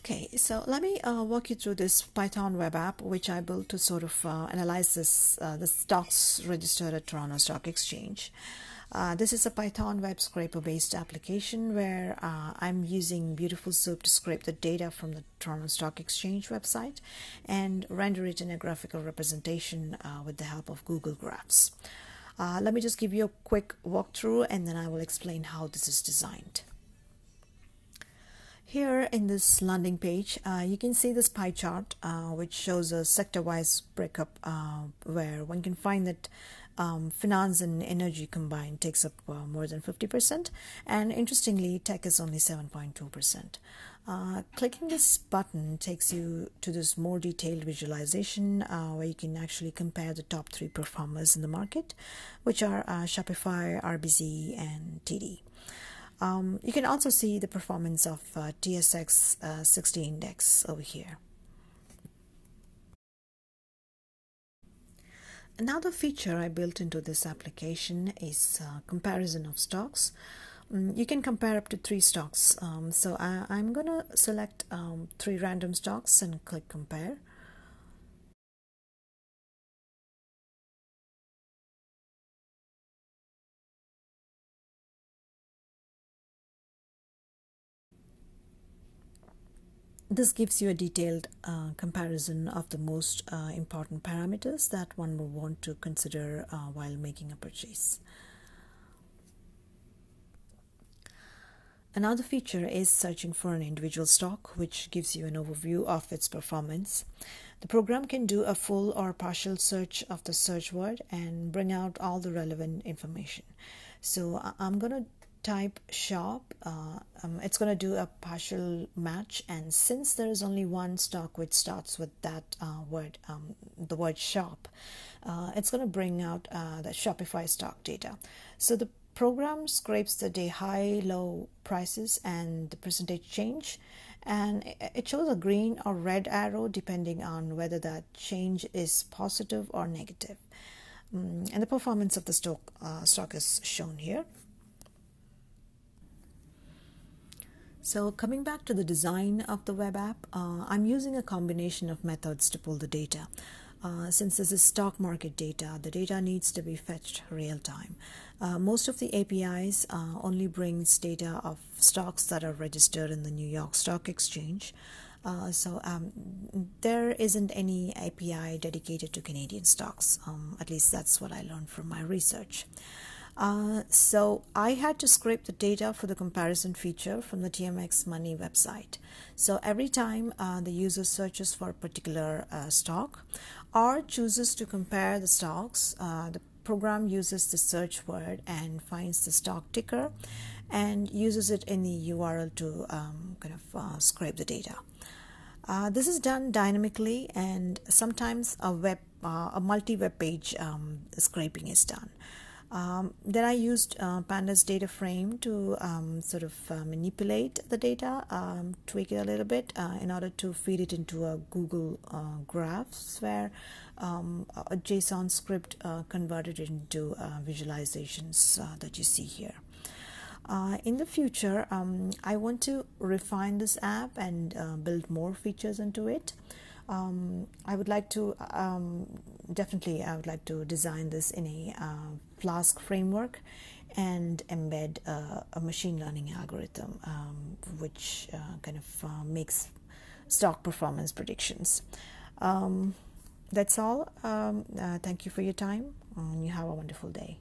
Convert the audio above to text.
Okay, so let me walk you through this Python web app, which I built to sort of analyze the stocks registered at Toronto Stock Exchange. This is a Python web scraper based application where I'm using Beautiful Soup to scrape the data from the Toronto Stock Exchange website and render it in a graphical representation with the help of Google Graphs. Let me just give you a quick walkthrough and then I will explain how this is designed. Here in this landing page, you can see this pie chart, which shows a sector-wise breakup where one can find that finance and energy combined takes up more than 50%, and interestingly, tech is only 7.2%. Clicking this button takes you to this more detailed visualization where you can actually compare the top 3 performers in the market, which are Shopify, RBZ, and TD. You can also see the performance of TSX-60 index over here. Another feature I built into this application is comparison of stocks. You can compare up to 3 stocks. So I'm going to select 3 random stocks and click compare. This gives you a detailed comparison of the most important parameters that one will want to consider while making a purchase. Another feature is searching for an individual stock, which gives you an overview of its performance. The program can do a full or partial search of the search word and bring out all the relevant information. So I'm going to type shop. It's going to do a partial match, and since there is only one stock which starts with that word, the word shop, it's going to bring out the Shopify stock data. So the program scrapes the day high, low prices and the percentage change, and it shows a green or red arrow depending on whether that change is positive or negative. And the performance of the stock is shown here. So coming back to the design of the web app, I'm using a combination of methods to pull the data. Since this is stock market data, the data needs to be fetched real time. Most of the APIs only brings data of stocks that are registered in the New York Stock Exchange. So there isn't any API dedicated to Canadian stocks. At least that's what I learned from my research. So I had to scrape the data for the comparison feature from the TMX Money website. So every time the user searches for a particular stock or chooses to compare the stocks, the program uses the search word and finds the stock ticker and uses it in the URL to scrape the data. This is done dynamically, and sometimes a multi-web page scraping is done. Then I used Pandas data frame to manipulate the data, tweak it a little bit in order to feed it into a Google Graphs where a JSON script converted it into visualizations that you see here. In the future, I want to refine this app and build more features into it. I would like to I would like to design this in a Flask framework and embed a machine learning algorithm which makes stock performance predictions. That's all. Thank you for your time, and you have a wonderful day.